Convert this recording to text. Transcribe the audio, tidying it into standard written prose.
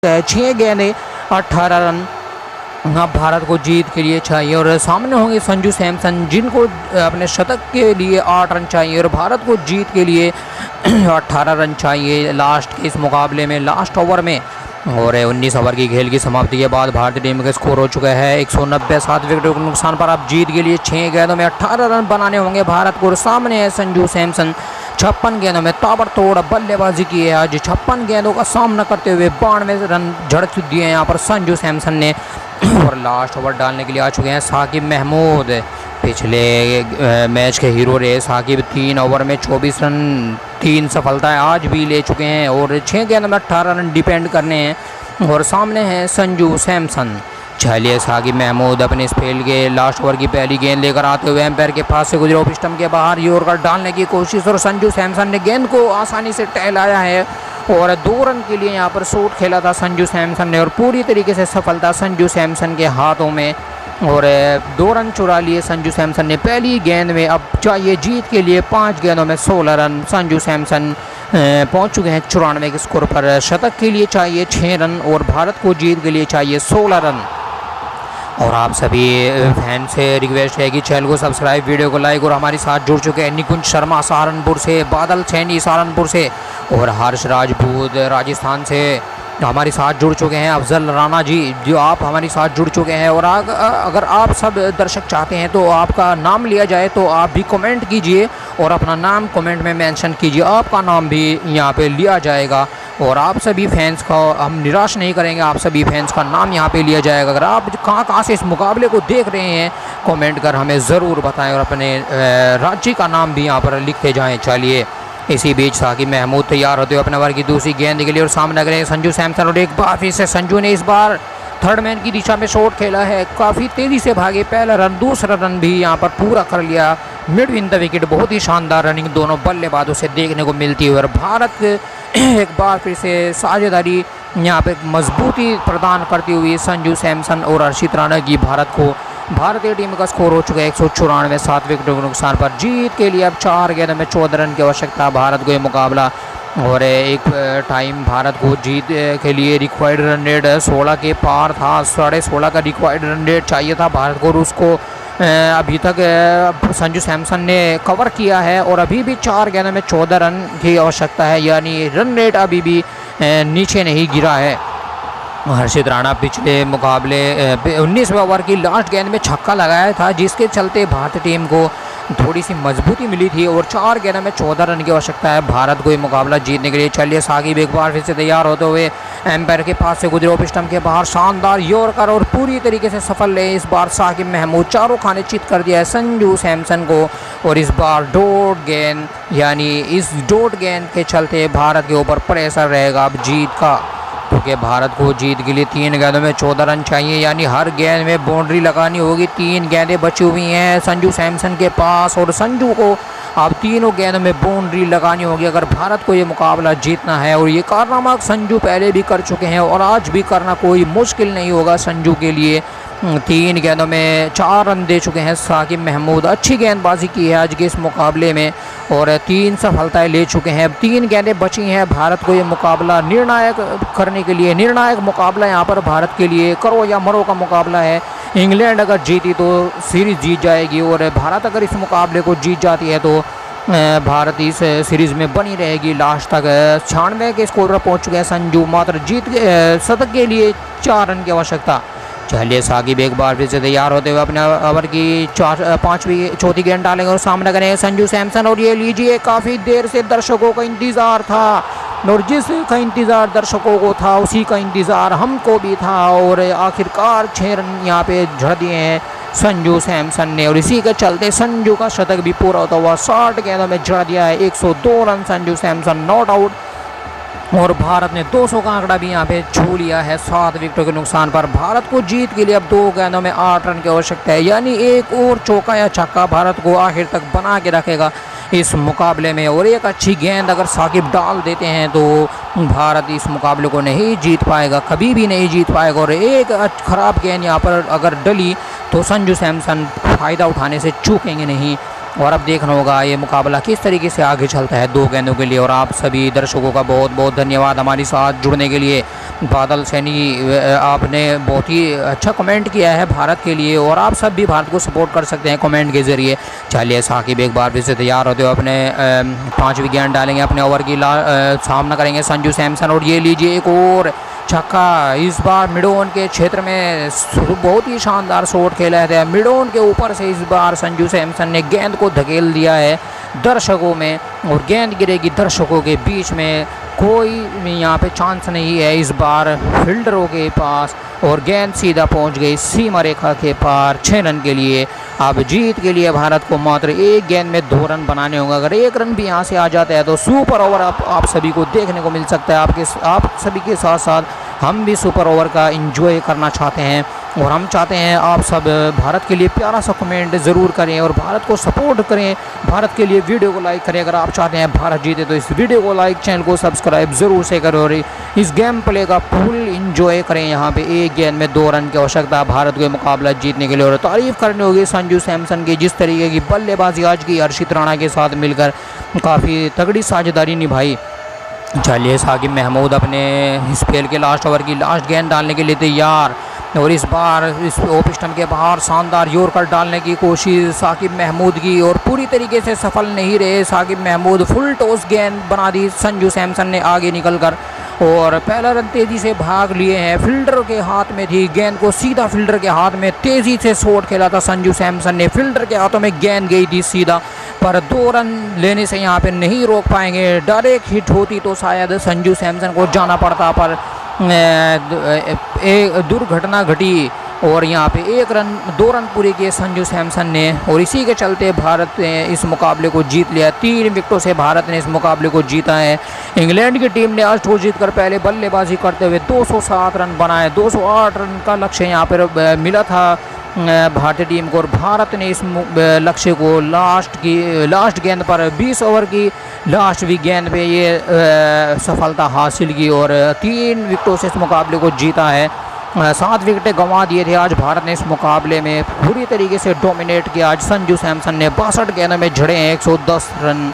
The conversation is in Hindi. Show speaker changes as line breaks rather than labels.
6 गेंदें 18 रन अब भारत को जीत के लिए चाहिए और सामने होंगे संजू सैमसन जिनको अपने शतक के लिए 8 रन चाहिए और भारत को जीत के लिए 18 रन चाहिए लास्ट के इस मुकाबले में लास्ट ओवर में। और 19 ओवर की खेल की समाप्ति के बाद भारतीय टीम का स्कोर हो चुका है 190 7 विकेटों के नुकसान पर। अब जीत के लिए 6 गेंदों में 18 रन बनाने होंगे भारत को। सामने है संजू सैमसन 56 गेंदों में ताबड़तोड़ बल्लेबाजी की है। आज 56 गेंदों का सामना करते हुए 92 रन जड़ दिए हैं यहाँ पर संजू सैमसन ने। और लास्ट ओवर डालने के लिए आ चुके हैं साकिब महमूद। पिछले मैच के हीरो रहे साकिब 3 ओवर में 24 रन 3 सफलताएं आज भी ले चुके हैं और 6 गेंदों में 18 रन डिपेंड करने हैं। और सामने है संजू सैमसन। चलिए साकिब महमूद अपने स्पेल के लास्ट ओवर की पहली गेंद लेकर आते हुए एम्पायर के पास से गुजरे ऑफ स्टंप के बाहर यॉर्कर डालने की कोशिश और संजू सैमसन ने गेंद को आसानी से टहलाया है और 2 रन के लिए यहाँ पर शॉट खेला था संजू सैमसन ने और पूरी तरीके से सफलता संजू सैमसन के हाथों में और 2 रन चुरा लिए संजू सैमसन ने पहली गेंद में। अब चाहिए जीत के लिए 5 गेंदों में 16 रन। संजू सैमसन पहुंच चुके हैं 94 के स्कोर पर। शतक के लिए चाहिए 6 रन और भारत को जीत के लिए चाहिए 16 रन। और आप सभी फैन से रिक्वेस्ट है कि चैनल को सब्सक्राइब, वीडियो को लाइक और हमारे साथ जुड़ चुके हैं निकुंज शर्मा सहारनपुर से, बादल सैनी सहारनपुर से और हर्ष राजपूत राजस्थान से हमारे साथ जुड़ चुके हैं। अफजल राणा जी जो आप हमारे साथ जुड़ चुके हैं। और अगर आप सब दर्शक चाहते हैं तो आपका नाम लिया जाए तो आप भी कमेंट कीजिए और अपना नाम कमेंट में मेंशन कीजिए, आपका नाम भी यहाँ पे लिया जाएगा। और आप सभी फैंस का हम निराश नहीं करेंगे, आप सभी फैंस का नाम यहाँ पे लिया जाएगा। अगर आप कहाँ से इस मुकाबले को देख रहे हैं कमेंट कर हमें ज़रूर बताएं और अपने राज्य का नाम भी यहाँ पर लिखते जाएं। चलिए इसी बीच साकिब महमूद तैयार होते हुए अपने ओवर की दूसरी गेंद के लिए और सामने करें संजू सैमसन और एक बार फिर से संजू ने इस बार थर्ड मैन की दिशा में शॉट खेला है। काफ़ी तेज़ी से भागे, पहला रन दूसरा रन भी यहाँ पर पूरा कर लिया मिड इन द विकेट। बहुत ही शानदार रनिंग दोनों बल्लेबाजों से देखने को मिलती है और भारत एक बार फिर से साझेदारी यहाँ पे मजबूती प्रदान करती हुई संजू सैमसन और हर्षित राणा की भारत को। भारतीय टीम का स्कोर हो चुका है 194 7 विकेटों के नुकसान पर। जीत के लिए अब 4 गेंदों में 14 रन की आवश्यकता भारत को ये मुकाबला। और एक टाइम भारत को जीत के लिए रिक्वायर्ड रन रेट 16 के पार था, 16.5 का रिक्वायर्ड रन रेट चाहिए था भारत को और उसको अभी तक संजू सैमसन ने कवर किया है और अभी भी 4 गेंदों में 14 रन की आवश्यकता है, यानी रन रेट अभी भी नीचे नहीं गिरा है। हर्षित राणा पिछले मुकाबले 19वें ओवर की लास्ट गेंद में छक्का लगाया था जिसके चलते भारतीय टीम को थोड़ी सी मजबूती मिली थी और 4 गेंदों में 14 रन की आवश्यकता है भारत को ये मुकाबला जीतने के लिए। चलिए साकिब एक बार फिर से तैयार होते हुए एम्पायर के पास से गुजरे ऑफ स्टंप के बाहर शानदार यॉर्कर और पूरी तरीके से सफल रहे इस बार साकिब महमूद। चारों खाने चित कर दिया है संजू सैमसन को और इस बार डॉट गेंद यानी इस डॉट गेंद के चलते भारत के ऊपर प्रेशर रहेगा अब जीत का, क्योंकि भारत को जीत के लिए 3 गेंदों में 14 रन चाहिए, यानी हर गेंद में बाउंड्री लगानी होगी। 3 गेंदें बची हुई हैं संजू सैमसन के पास और संजू को अब तीनों गेंदों में बाउंड्री लगानी होगी अगर भारत को ये मुकाबला जीतना है। और ये कारनामा संजू पहले भी कर चुके हैं और आज भी करना कोई मुश्किल नहीं होगा संजू के लिए। 3 गेंदों में 4 रन दे चुके हैं साकिब महमूद। अच्छी गेंदबाजी की है आज के इस मुकाबले में और 3 सफलताएं ले चुके हैं। 3 गेंदें बची हैं भारत को ये मुकाबला निर्णायक करने के लिए। निर्णायक मुकाबला यहाँ पर भारत के लिए करो या मरो का मुकाबला है। इंग्लैंड अगर जीती तो सीरीज़ जीत जाएगी और भारत अगर इस मुकाबले को जीत जाती है तो भारत इस सीरीज़ में बनी रहेगी लास्ट तक। 96 के स्कोर पर पहुँच चुके हैं संजू, मात्र शतक के लिए 4 रन की आवश्यकता। चलिए साकिब एक बार फिर से तैयार होते हुए अपने ओवर की चौथी गेंद डालेंगे और सामने करेंगे संजू सैमसन। और ये लीजिए काफ़ी देर से दर्शकों का इंतज़ार था और जिस का इंतज़ार दर्शकों को था उसी का इंतज़ार हमको भी था और आखिरकार 6 रन यहाँ पे झड़ दिए हैं संजू सैमसन ने और इसी के चलते संजू का शतक भी पूरा होता हुआ 60 गेंदों में झड़ दिया है। 102 run Sanju Samson not out और भारत ने 200 का आंकड़ा भी यहाँ पे छू लिया है 7 विकेटों के नुकसान पर। भारत को जीत के लिए अब 2 गेंदों में 8 रन की आवश्यकता है, यानी एक और चौका या छक्का भारत को आखिर तक बना के रखेगा इस मुकाबले में। और एक अच्छी गेंद अगर साकिब डाल देते हैं तो भारत इस मुकाबले को नहीं जीत पाएगा, कभी भी नहीं जीत पाएगा। और एक ख़राब गेंद यहाँ पर अगर डली तो संजू सैमसन फ़ायदा उठाने से चूकेंगे नहीं और अब देखना होगा ये मुकाबला किस तरीके से आगे चलता है 2 गेंदों के लिए। और आप सभी दर्शकों का बहुत बहुत धन्यवाद हमारे साथ जुड़ने के लिए। बादल सैनी आपने बहुत ही अच्छा कमेंट किया है भारत के लिए, और आप सब भी भारत को सपोर्ट कर सकते हैं कमेंट के ज़रिए। चलिए साकिब एक बार फिर से तैयार होते हो, अपने 5 विकेट डालेंगे, अपने ओवर की सामना करेंगे संजू सैमसन। और ये लीजिए एक और छक्का, इस बार मिडोन के क्षेत्र में बहुत ही शानदार शॉट खेला है। मिडोन के ऊपर से इस बार संजू सैमसन ने गेंद को धकेल दिया है दर्शकों में, और गेंद गिरेगी दर्शकों के बीच में। कोई यहाँ पे चांस नहीं है इस बार फील्डरों के पास, और गेंद सीधा पहुँच गई सीमा रेखा के पार 6 रन के लिए। अब जीत के लिए भारत को मात्र 1 गेंद में 2 रन बनाने होंगे। अगर 1 रन भी यहाँ से आ जाता है तो सुपर ओवर आप सभी को देखने को मिल सकता है। आप सभी के साथ साथ हम भी सुपर ओवर का एंजॉय करना चाहते हैं, और हम चाहते हैं आप सब भारत के लिए प्यारा सा कमेंट ज़रूर करें और भारत को सपोर्ट करें। भारत के लिए वीडियो को लाइक करें। अगर आप चाहते हैं भारत जीते तो इस वीडियो को लाइक, चैनल को सब्सक्राइब ज़रूर से करें, और इस गेम प्ले का फुल एंजॉय करें। यहाँ पे 1 गेंद में 2 रन की आवश्यकता भारत को मुकाबला जीतने के लिए। और तारीफ़ करनी होगी संजू सैमसन की, जिस तरीके की बल्लेबाजी आज की हर्षित राणा के साथ मिलकर काफ़ी तगड़ी साझेदारी निभाई। चलिए साकिब महमूद अपने इस खेल के लास्ट ओवर की लास्ट गेंद डालने के लिए तैयार, और इस बार इस ऑफ स्टंप के बाहर शानदार यॉर्कर डालने की कोशिश साकिब महमूद की, और पूरी तरीके से सफल नहीं रहे साकिब महमूद। फुल टॉस गेंद बना दी संजू सैमसन ने आगे निकलकर, और पहला रन तेज़ी से भाग लिए हैं। फील्डर के हाथ में थी गेंद, को सीधा फील्डर के हाथ में तेज़ी से शॉट खेला था संजू सैमसन ने। फील्डर के हाथों में गेंद गई थी सीधा, पर 2 रन लेने से यहाँ पे नहीं रोक पाएंगे। डायरेक्ट हिट होती तो शायद संजू सैमसन को जाना पड़ता, पर एक दुर्घटना घटी, और यहाँ पे 2 रन पूरे किए संजू सैमसन ने, और इसी के चलते भारत ने इस मुकाबले को जीत लिया। 3 विकेटों से भारत ने इस मुकाबले को जीता है। इंग्लैंड की टीम ने आज टॉस जीतकर पहले बल्लेबाजी करते हुए 207 रन बनाए। 208 रन का लक्ष्य यहाँ पर मिला था भारतीय टीम को, और भारत ने इस लक्ष्य को लास्ट गेंद पर 20 ओवर की लास्टवीं गेंद पे ये सफलता हासिल की, और 3 विकेटों से इस मुकाबले को जीता है। 7 विकेटें गंवा दिए थे आज भारत ने इस मुकाबले में। पूरी तरीके से डोमिनेट किया आज संजू सैमसन ने। 62 गेंदों में झड़े हैं 110 रन।